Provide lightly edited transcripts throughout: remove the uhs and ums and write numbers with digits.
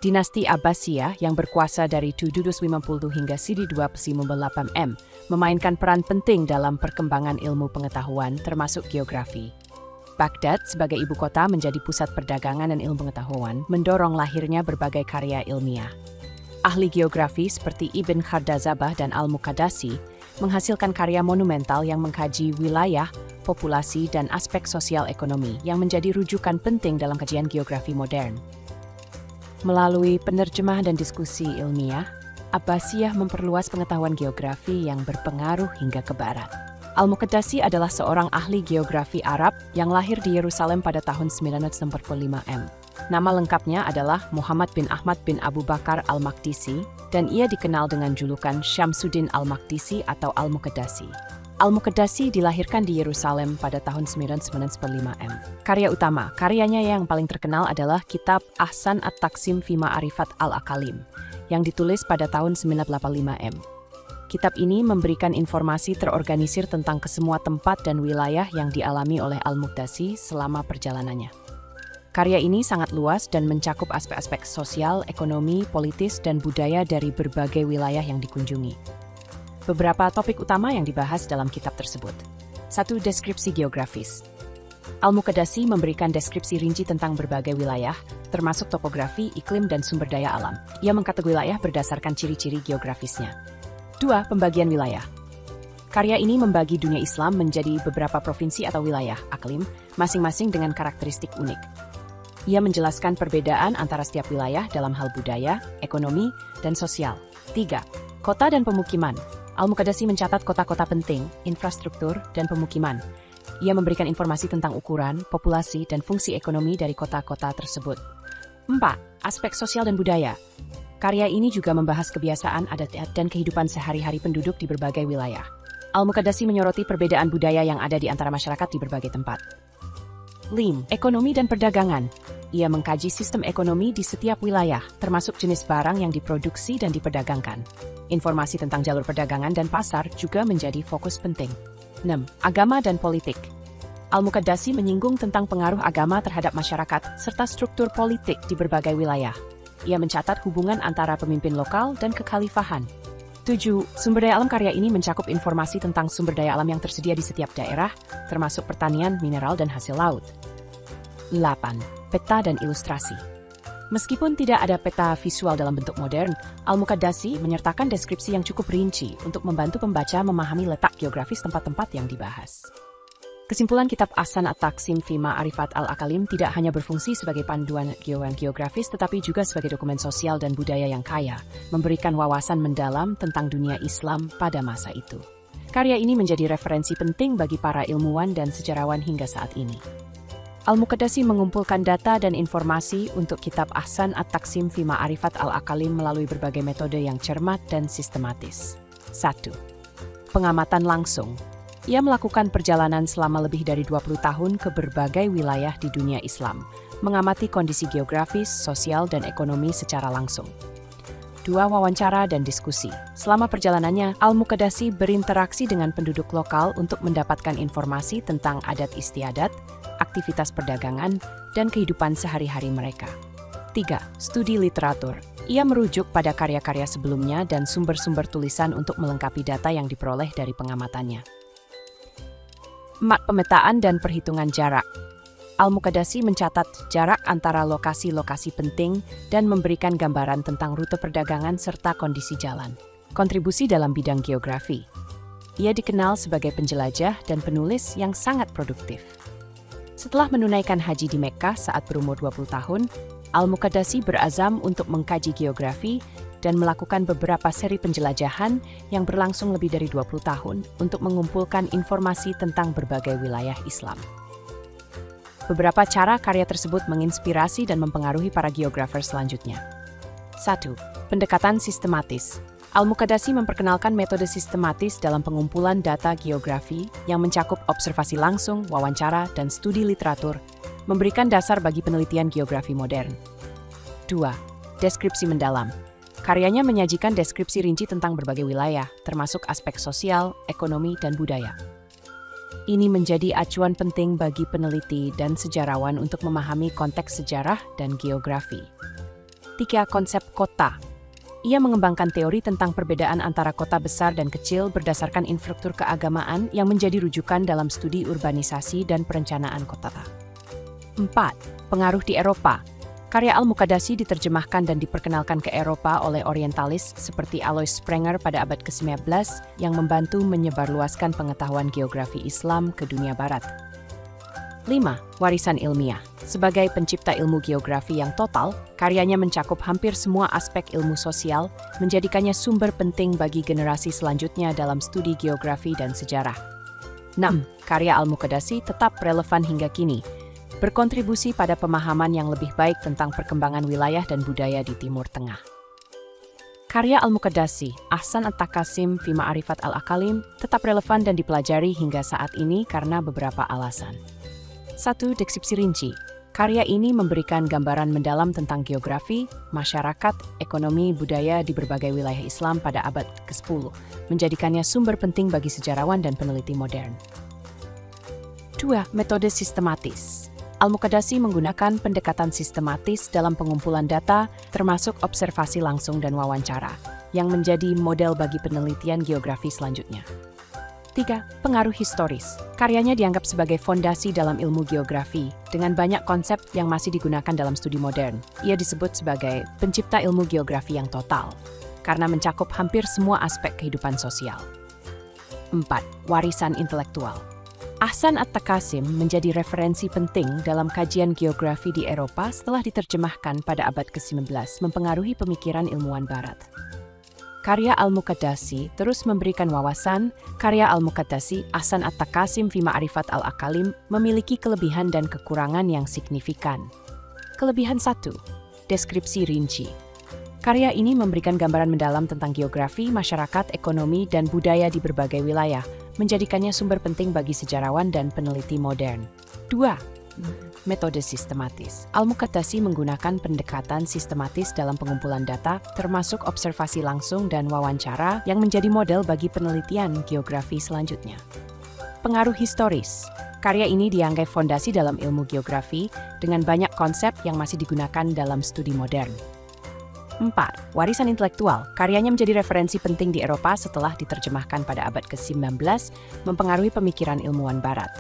Dinasti Abbasiyah yang berkuasa dari 750 hingga 1298 m memainkan peran penting dalam perkembangan ilmu pengetahuan termasuk geografi. Baghdad sebagai ibu kota menjadi pusat perdagangan dan ilmu pengetahuan mendorong lahirnya berbagai karya ilmiah. Ahli geografi seperti Ibn Khaldazabah dan Al-Muqaddasi menghasilkan karya monumental yang mengkaji wilayah, populasi, dan aspek sosial ekonomi yang menjadi rujukan penting dalam kajian geografi modern. Melalui penerjemah dan diskusi ilmiah, Abbasiyah memperluas pengetahuan geografi yang berpengaruh hingga ke barat. Al-Muqaddasi adalah seorang ahli geografi Arab yang lahir di Yerusalem pada tahun 945 m. Nama lengkapnya adalah Muhammad bin Ahmad bin Abu Bakar al-Maqdisi, dan ia dikenal dengan julukan Syamsuddin al-Maqdisi atau Al-Muqaddasi. Al-Muqaddasi dilahirkan di Yerusalem pada tahun 995 m. Karyanya yang paling terkenal adalah Kitab Ahsan at-Taqsim fi Ma'rifat al-Aqalim, yang ditulis pada tahun 985 m. Kitab ini memberikan informasi terorganisir tentang kesemua tempat dan wilayah yang dialami oleh Al-Muqaddasi selama perjalanannya. Karya ini sangat luas dan mencakup aspek-aspek sosial, ekonomi, politis, dan budaya dari berbagai wilayah yang dikunjungi. Beberapa topik utama yang dibahas dalam kitab tersebut. 1. Deskripsi geografis. Al-Muqaddasi memberikan deskripsi rinci tentang berbagai wilayah, termasuk topografi, iklim, dan sumber daya alam. Ia mengkategori wilayah berdasarkan ciri-ciri geografisnya. 2. Pembagian wilayah. Karya ini membagi dunia Islam menjadi beberapa provinsi atau wilayah, aklim, masing-masing dengan karakteristik unik. Ia menjelaskan perbedaan antara setiap wilayah dalam hal budaya, ekonomi, dan sosial. 3. Kota dan pemukiman. Al-Muqaddasi mencatat kota-kota penting, infrastruktur, dan pemukiman. Ia memberikan informasi tentang ukuran, populasi, dan fungsi ekonomi dari kota-kota tersebut. 4. Aspek sosial dan budaya. Karya ini juga membahas kebiasaan, adat, dan kehidupan sehari-hari penduduk di berbagai wilayah. Al-Muqaddasi menyoroti perbedaan budaya yang ada di antara masyarakat di berbagai tempat. 5. Ekonomi dan perdagangan. Ia mengkaji sistem ekonomi di setiap wilayah, termasuk jenis barang yang diproduksi dan diperdagangkan. Informasi tentang jalur perdagangan dan pasar juga menjadi fokus penting. 6. Agama dan politik. Al-Muqaddasi menyinggung tentang pengaruh agama terhadap masyarakat serta struktur politik di berbagai wilayah. Ia mencatat hubungan antara pemimpin lokal dan kekhalifahan. 7. Sumber daya alam. Karya ini mencakup informasi tentang sumber daya alam yang tersedia di setiap daerah, termasuk pertanian, mineral, dan hasil laut. 8. Peta dan ilustrasi. Meskipun tidak ada peta visual dalam bentuk modern, Al-Muqaddasi menyertakan deskripsi yang cukup rinci untuk membantu pembaca memahami letak geografis tempat-tempat yang dibahas. Kesimpulan Kitab Ahsan at-Taqsim fi Ma'rifat al-Aqalim tidak hanya berfungsi sebagai panduan geografis tetapi juga sebagai dokumen sosial dan budaya yang kaya, memberikan wawasan mendalam tentang dunia Islam pada masa itu. Karya ini menjadi referensi penting bagi para ilmuwan dan sejarawan hingga saat ini. Al-Muqaddasi mengumpulkan data dan informasi untuk Kitab Ahsan at-Taqsim fi Ma'rifat al-Aqalim melalui berbagai metode yang cermat dan sistematis. 1. Pengamatan langsung. Ia melakukan perjalanan selama lebih dari 20 tahun ke berbagai wilayah di dunia Islam, mengamati kondisi geografis, sosial, dan ekonomi secara langsung. 2. Wawancara dan diskusi. Selama perjalanannya, Al-Muqaddasi berinteraksi dengan penduduk lokal untuk mendapatkan informasi tentang adat istiadat, aktivitas perdagangan, dan kehidupan sehari-hari mereka. 3. Studi literatur. Ia merujuk pada karya-karya sebelumnya dan sumber-sumber tulisan untuk melengkapi data yang diperoleh dari pengamatannya. 4. Pemetaan dan perhitungan jarak. Al-Muqaddasi mencatat jarak antara lokasi-lokasi penting dan memberikan gambaran tentang rute perdagangan serta kondisi jalan. Kontribusi dalam bidang geografi. Ia dikenal sebagai penjelajah dan penulis yang sangat produktif. Setelah menunaikan haji di Mekkah saat berumur 20 tahun, Al-Muqaddasi berazam untuk mengkaji geografi dan melakukan beberapa seri penjelajahan yang berlangsung lebih dari 20 tahun untuk mengumpulkan informasi tentang berbagai wilayah Islam. Beberapa cara karya tersebut menginspirasi dan mempengaruhi para geografer selanjutnya. 1. Pendekatan sistematis. Al-Muqaddasi memperkenalkan metode sistematis dalam pengumpulan data geografi yang mencakup observasi langsung, wawancara, dan studi literatur, memberikan dasar bagi penelitian geografi modern. 2. Deskripsi mendalam. Karyanya menyajikan deskripsi rinci tentang berbagai wilayah, termasuk aspek sosial, ekonomi, dan budaya. Ini menjadi acuan penting bagi peneliti dan sejarawan untuk memahami konteks sejarah dan geografi. 3. Konsep kota. Ia mengembangkan teori tentang perbedaan antara kota besar dan kecil berdasarkan infrastruktur keagamaan yang menjadi rujukan dalam studi urbanisasi dan perencanaan kota. 4. Pengaruh di Eropa. Karya Al-Muqaddasi diterjemahkan dan diperkenalkan ke Eropa oleh orientalis seperti Alois Sprenger pada abad ke-19 yang membantu menyebarluaskan pengetahuan geografi Islam ke dunia barat. 5. Warisan ilmiah. Sebagai pencipta ilmu geografi yang total, karyanya mencakup hampir semua aspek ilmu sosial, menjadikannya sumber penting bagi generasi selanjutnya dalam studi geografi dan sejarah. 6. Karya Al-Muqaddasi tetap relevan hingga kini, berkontribusi pada pemahaman yang lebih baik tentang perkembangan wilayah dan budaya di Timur Tengah. Karya Al-Muqaddasi, Ahsan At-Taqasim fi Ma'rifat Al-Aqalim, tetap relevan dan dipelajari hingga saat ini karena beberapa alasan. 1. Deskripsi rinci. Karya ini memberikan gambaran mendalam tentang geografi, masyarakat, ekonomi, budaya di berbagai wilayah Islam pada abad ke-10, menjadikannya sumber penting bagi sejarawan dan peneliti modern. 2. Metode sistematis. Al-Muqaddasi menggunakan pendekatan sistematis dalam pengumpulan data, termasuk observasi langsung dan wawancara, yang menjadi model bagi penelitian geografi selanjutnya. 3. Pengaruh historis. Karyanya dianggap sebagai fondasi dalam ilmu geografi, dengan banyak konsep yang masih digunakan dalam studi modern. Ia disebut sebagai pencipta ilmu geografi yang total, karena mencakup hampir semua aspek kehidupan sosial. 4. Warisan intelektual. Ahsan At-Taqasim menjadi referensi penting dalam kajian geografi di Eropa setelah diterjemahkan pada abad ke-19, mempengaruhi pemikiran ilmuwan Barat. Karya Al-Muqaddasi terus memberikan wawasan. Karya Al-Muqaddasi, Ahsan At-Taqasim fi Ma'rifat Al-Aqalim, memiliki kelebihan dan kekurangan yang signifikan. Kelebihan 1. Deskripsi rinci. Karya ini memberikan gambaran mendalam tentang geografi, masyarakat, ekonomi, dan budaya di berbagai wilayah, menjadikannya sumber penting bagi sejarawan dan peneliti modern. 2. Metode sistematis. Al-Muqaddasi menggunakan pendekatan sistematis dalam pengumpulan data, termasuk observasi langsung dan wawancara yang menjadi model bagi penelitian geografi selanjutnya. Pengaruh historis. Karya ini dianggap fondasi dalam ilmu geografi dengan banyak konsep yang masih digunakan dalam studi modern. 4. Warisan intelektual. Karyanya menjadi referensi penting di Eropa setelah diterjemahkan pada abad ke-19, mempengaruhi pemikiran ilmuwan Barat.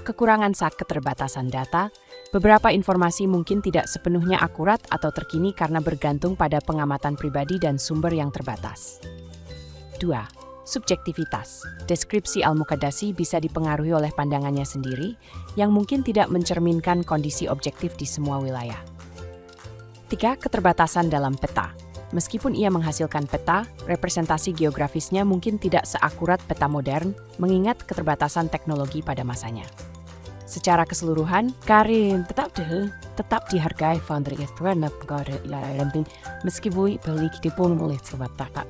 Kekurangan saat keterbatasan data, beberapa informasi mungkin tidak sepenuhnya akurat atau terkini karena bergantung pada pengamatan pribadi dan sumber yang terbatas. 2. Subjektivitas. Deskripsi Al-Muqaddasi bisa dipengaruhi oleh pandangannya sendiri, yang mungkin tidak mencerminkan kondisi objektif di semua wilayah. 3. Keterbatasan dalam peta. Meskipun ia menghasilkan peta, representasi geografisnya mungkin tidak seakurat peta modern, mengingat keterbatasan teknologi pada masanya. Secara keseluruhan, karya tetap dihargai meskipun oleh sebab tetap.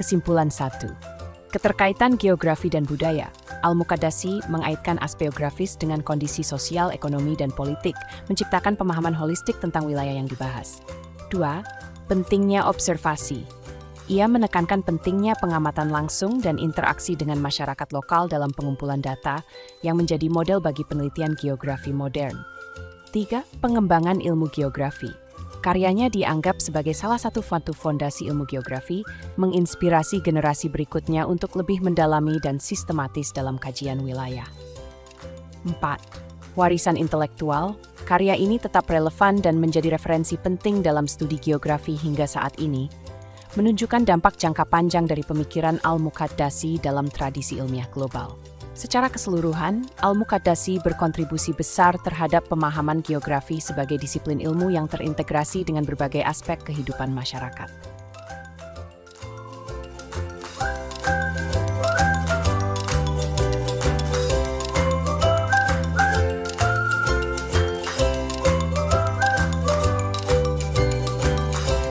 Kesimpulan 1. Keterkaitan geografi dan budaya. Al-Muqaddasi mengaitkan aspek geografis dengan kondisi sosial, ekonomi, dan politik, menciptakan pemahaman holistik tentang wilayah yang dibahas. 2. Pentingnya observasi. Ia menekankan pentingnya pengamatan langsung dan interaksi dengan masyarakat lokal dalam pengumpulan data yang menjadi model bagi penelitian geografi modern. 3. Pengembangan ilmu geografi. Karyanya dianggap sebagai salah satu fondasi ilmu geografi, menginspirasi generasi berikutnya untuk lebih mendalami dan sistematis dalam kajian wilayah. 4. Warisan intelektual. Karya ini tetap relevan dan menjadi referensi penting dalam studi geografi hingga saat ini, menunjukkan dampak jangka panjang dari pemikiran Al-Muqaddasi dalam tradisi ilmiah global. Secara keseluruhan, Al-Muqaddasi berkontribusi besar terhadap pemahaman geografi sebagai disiplin ilmu yang terintegrasi dengan berbagai aspek kehidupan masyarakat.